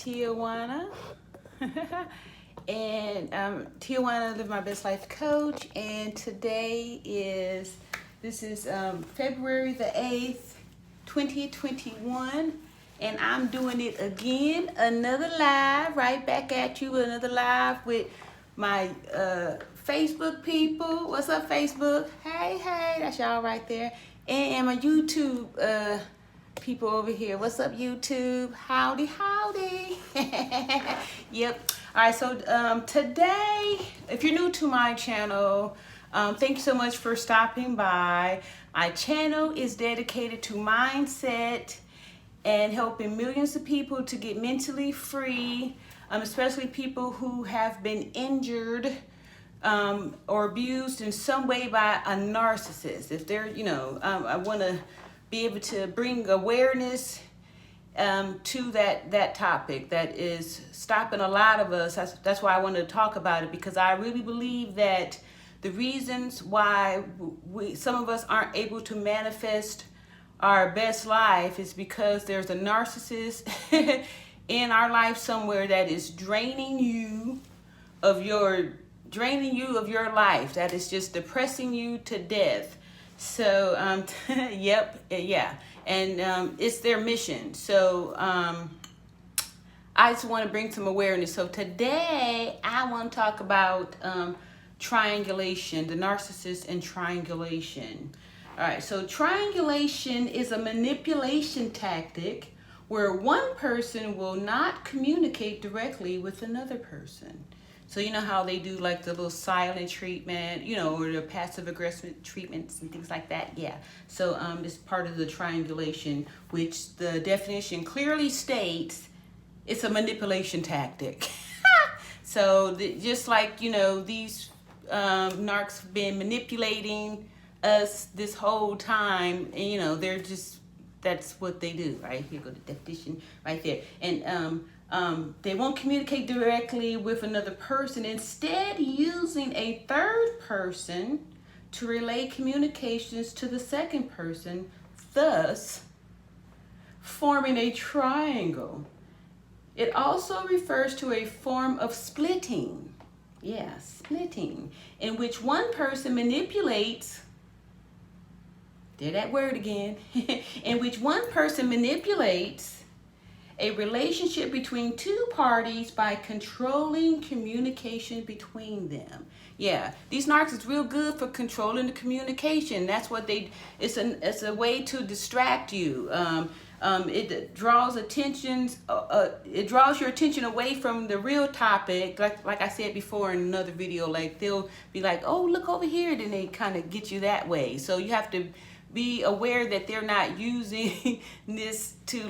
Tijuana. And Tijuana Live My Best Life Coach. And today is, February the 8th, 2021. And I'm doing it again, another live, right back at you, another live with my Facebook people. What's up, Facebook? Hey, that's y'all right there. And my YouTube people over here. What's up, YouTube? Howdy. Yep. All right, so today, if you're new to my channel, thank you so much for stopping by. My channel is dedicated to mindset and helping millions of people to get mentally free, especially people who have been injured or abused in some way by a narcissist. If they're, I want to be able to bring awareness to that topic that is stopping a lot of us. That's why I wanted to talk about it, because I really believe that the reasons why some of us aren't able to manifest our best life is because there's a narcissist in our life somewhere that is draining you of your life, that is just depressing you to death. So yep, yeah, and it's their mission. So I just want to bring some awareness. So today I want to talk about triangulation, the narcissist and triangulation. All right, so triangulation is a manipulation tactic where one person will not communicate directly with another person. So you know how they do like the little silent treatment, or the passive aggressive treatments and things like that? Yeah. So it's part of the triangulation, which the definition clearly states it's a manipulation tactic. So just like, these narcs have been manipulating us this whole time, and they're just, that's what they do, right? Here go the definition right there. And they won't communicate directly with another person, instead using a third person to relay communications to the second person, thus forming a triangle. It also refers to a form of splitting, splitting, in which one person manipulates, there that word again, in which one person manipulates a relationship between two parties by controlling communication between them. Yeah, these narcs is real good for controlling the communication. That's what it's a way to distract you. It draws it draws your attention away from the real topic. Like I said before in another video, like they'll be like, oh, look over here, then they kind of get you that way. So you have to be aware that they're not using this to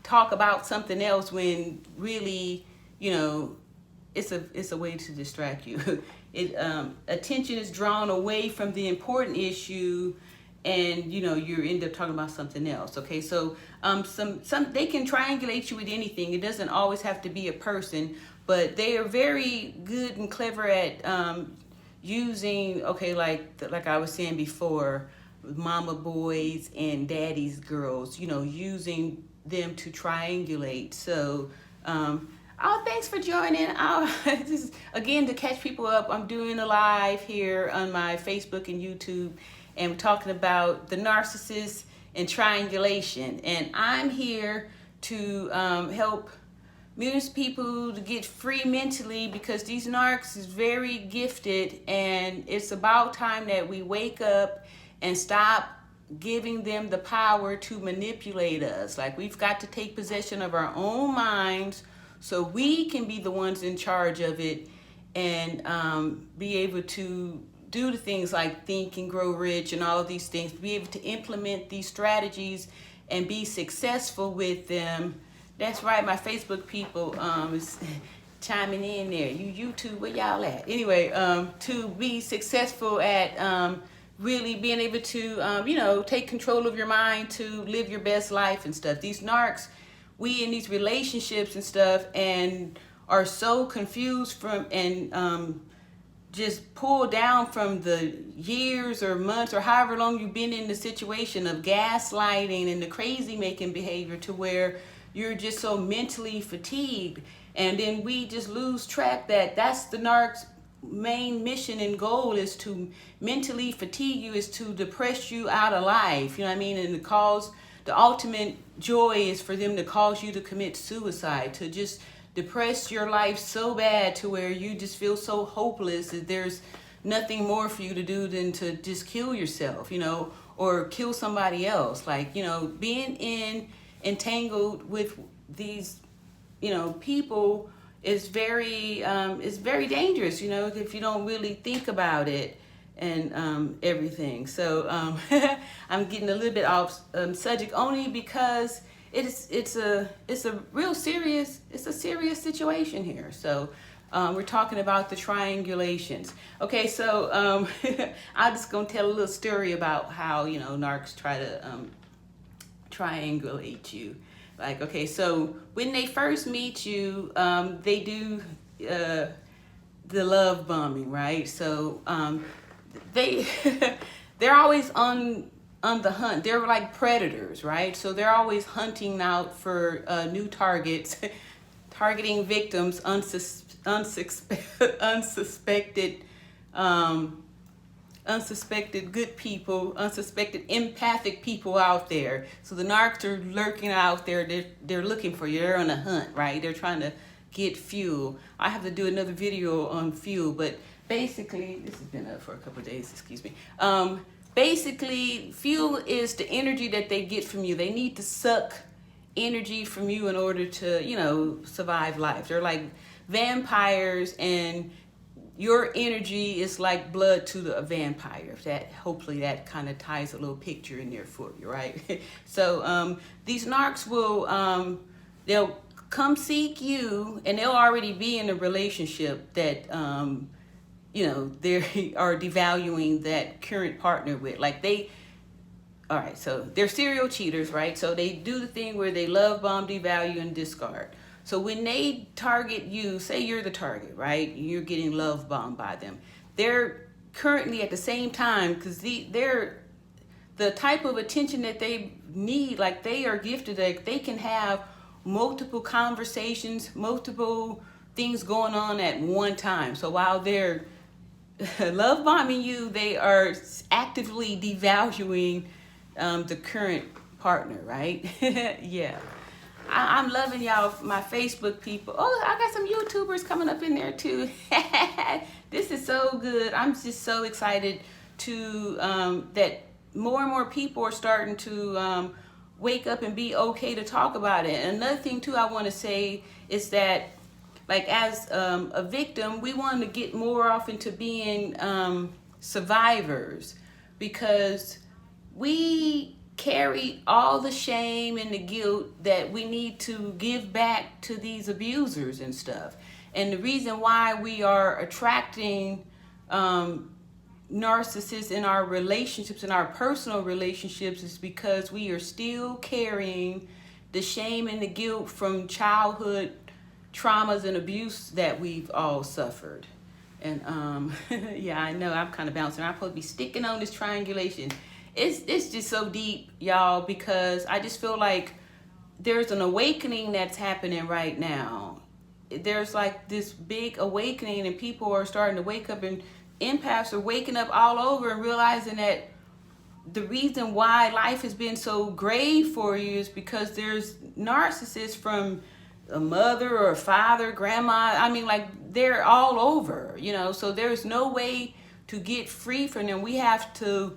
talk about something else, when really, it's a way to distract you. Attention is drawn away from the important issue, and you end up talking about something else. Okay, so some they can triangulate you with anything. It doesn't always have to be a person, but they are very good and clever at using, like I was saying before, mama boys and daddy's girls, using them to triangulate. So thanks for joining. Just again, to catch people up, I'm doing a live here on my Facebook and YouTube, and we're talking about the narcissist and triangulation, and I'm here to help millions of people to get free mentally, because these narcs is very gifted, and it's about time that we wake up and stop giving them the power to manipulate us. Like, we've got to take possession of our own minds so we can be the ones in charge of it, and be able to do the things like think and grow rich and all of these things, be able to implement these strategies and be successful with them. That's right, my Facebook people is chiming in there. You YouTube, where y'all at? Anyway, to be successful at really being able to, take control of your mind to live your best life and stuff. These narcs, we in these relationships and stuff, and are so confused from and just pulled down from the years or months or however long you've been in the situation of gaslighting and the crazy making behavior, to where you're just so mentally fatigued. And then we just lose track that that's the narc's main mission and goal, is to mentally fatigue you, is to depress you out of life. You know what I mean? And the ultimate joy is for them to cause you to commit suicide, to just depress your life so bad to where you just feel so hopeless that there's nothing more for you to do than to just kill yourself, or kill somebody else. Like, being entangled with these, people is very dangerous, if you don't really think about it and everything. So I'm getting a little bit off subject, only because it's a serious situation here. So we're talking about the triangulations. Okay, so I'm just gonna tell a little story about how narcs try to triangulate you. Like, okay, so when they first meet you, they do the love bombing, right? So they're always on the hunt. They're like predators, right? So they're always hunting out for new targets, targeting victims, unsuspected good people, unsuspected empathic people out there. So the narcs are lurking out there. They're looking for you. They're on a hunt, right? They're trying to get fuel. I have to do another video on fuel, but basically, this has been up for a couple of days, excuse me. Basically, fuel is the energy that they get from you. They need to suck energy from you in order to, survive life. They're like vampires, and your energy is like blood to the vampire. Hopefully that kind of ties a little picture in there for you, right? So these narcs will they'll come seek you, and they'll already be in a relationship that they are devaluing that current partner with. Like all right, so they're serial cheaters, right? So they do the thing where they love bomb, devalue, and discard. So when they target you, say you're the target, right? You're getting love bombed by them. They're currently at the same time, because they're the type of attention that they need. Like, they are gifted, like they can have multiple conversations, multiple things going on at one time. So while they're love bombing you, they are actively devaluing the current partner, right? Yeah. I'm loving y'all, my Facebook people. Oh, I got some YouTubers coming up in there too. This is so good. I'm just so excited to that more and more people are starting to wake up and be okay to talk about it. And another thing too I want to say is that, like, as a victim, we want to get more off into being survivors, because we carry all the shame and the guilt that we need to give back to these abusers and stuff. And the reason why we are attracting narcissists in our relationships, in our personal relationships, is because we are still carrying the shame and the guilt from childhood traumas and abuse that we've all suffered. And yeah, I know I'm kind of bouncing. I'm supposed to be sticking on this triangulation. It's just so deep, y'all, because I just feel like there's an awakening that's happening right now. There's like this big awakening, and people are starting to wake up, and empaths are waking up all over and realizing that the reason why life has been so grave for you is because there's narcissists, from a mother or a father, grandma. I mean, like, they're all over, so there's no way to get free from them. We have to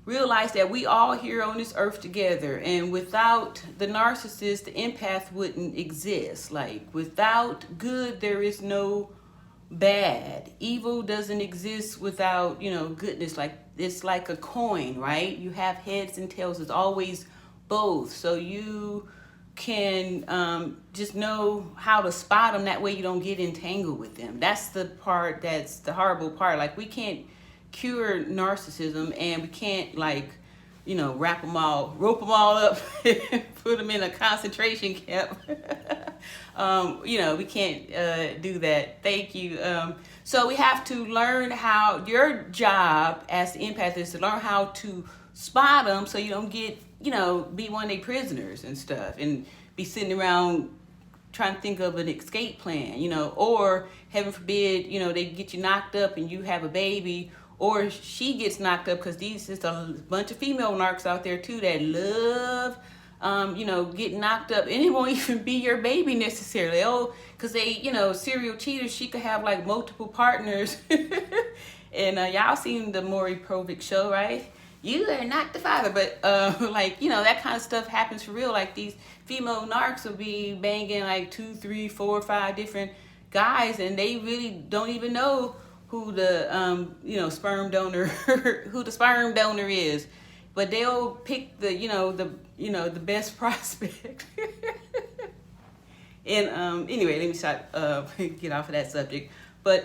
realize that we all here on this earth together, and without the narcissist, the empath wouldn't exist. Like, without good, there is no bad. Evil doesn't exist without, goodness. Like, it's like a coin, right? You have heads and tails. It's always both. So you can just know how to spot them. That way you don't get entangled with them. That's the part that's the horrible part. Like, we can't cure narcissism, and we can't, like, rope them all up, put them in a concentration camp. We can't do that. Thank you. So we have to learn how, your job as the empath is to learn how to spot them, so you don't get, be one of their prisoners and stuff, and be sitting around trying to think of an escape plan, you know, or heaven forbid, you know, they get you knocked up and you have a baby, or she gets knocked up, because these is a bunch of female narcs out there too that love, you know, get knocked up, and it won't even be your baby necessarily. Oh, because they, you know, serial cheaters, she could have like multiple partners. And y'all seen the Maury Povich show, right? You are not the father, but like, you know, that kind of stuff happens for real. Like these female narcs will be banging like 2, 3, 4, 5 different guys, and they really don't even know who the you know, sperm donor who the sperm donor is, but they'll pick the, you know, the best prospect. And anyway, let me stop, get off of that subject. But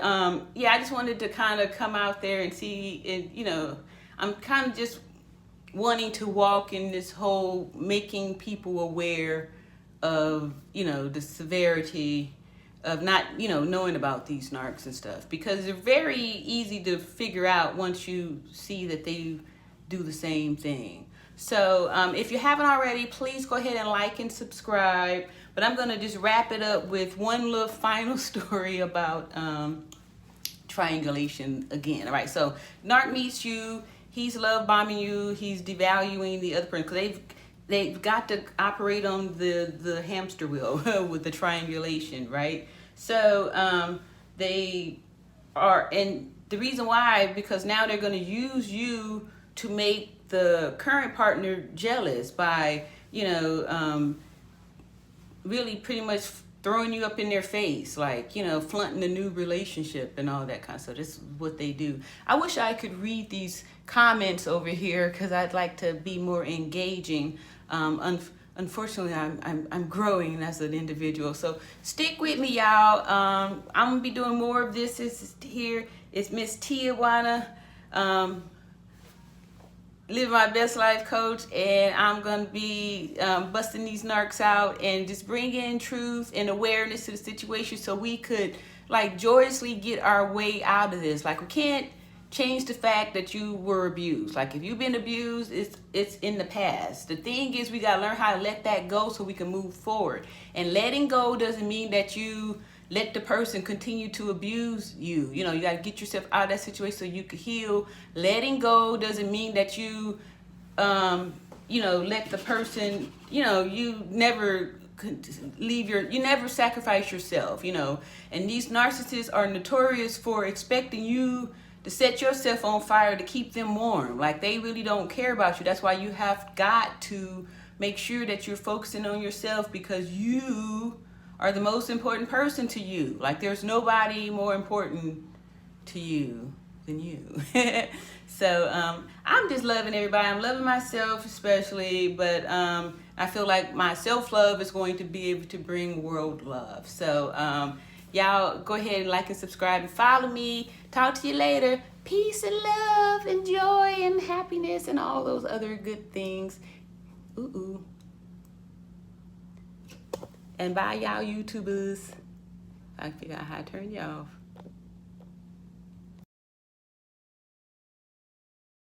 yeah, I just wanted to kind of come out there and see, and you know, I'm kind of just wanting to walk in this whole making people aware of, you know, the severity of not, you know, knowing about these narcs and stuff, because they're very easy to figure out once you see that they do the same thing. So if you haven't already, please go ahead and like and subscribe. But I'm going to just wrap it up with one little final story about triangulation again. All right, so narc meets you, he's love bombing you, he's devaluing the other person, because they've got to operate on the hamster wheel with the triangulation, right? So they are, and the reason why, because now they're going to use you to make the current partner jealous by, you know, really pretty much throwing you up in their face, like, you know, flaunting a new relationship and all that kind of stuff. This is what they do. I wish I could read these comments over here, because I'd like to be more engaging. Unfortunately, I'm growing as an individual. So stick with me, y'all. I'm gonna be doing more of this. It's Miss Tijuana, Live My Best Life coach, and I'm gonna be busting these narcs out and just bringing truth and awareness to the situation, so we could like joyously get our way out of this. Like, we can't change the fact that you were abused. Like, if you've been abused, it's in the past. The thing is, we gotta learn how to let that go so we can move forward. And letting go doesn't mean that you let the person continue to abuse you. You know, you got to get yourself out of that situation so you can heal. Letting go doesn't mean that you, you know, let the person, you know, you never you never sacrifice yourself, you know. And these narcissists are notorious for expecting you to set yourself on fire to keep them warm. Like, they really don't care about you. That's why you have got to make sure that you're focusing on yourself, because you are the most important person to you. Like, there's nobody more important to you than you. So I'm just loving everybody. I'm loving myself especially, but I feel like my self-love is going to be able to bring world love. So y'all go ahead and like and subscribe and follow me. Talk to you later. Peace and love and joy and happiness and all those other good things. Ooh. And bye, y'all YouTubers. I figure out how to turn you off.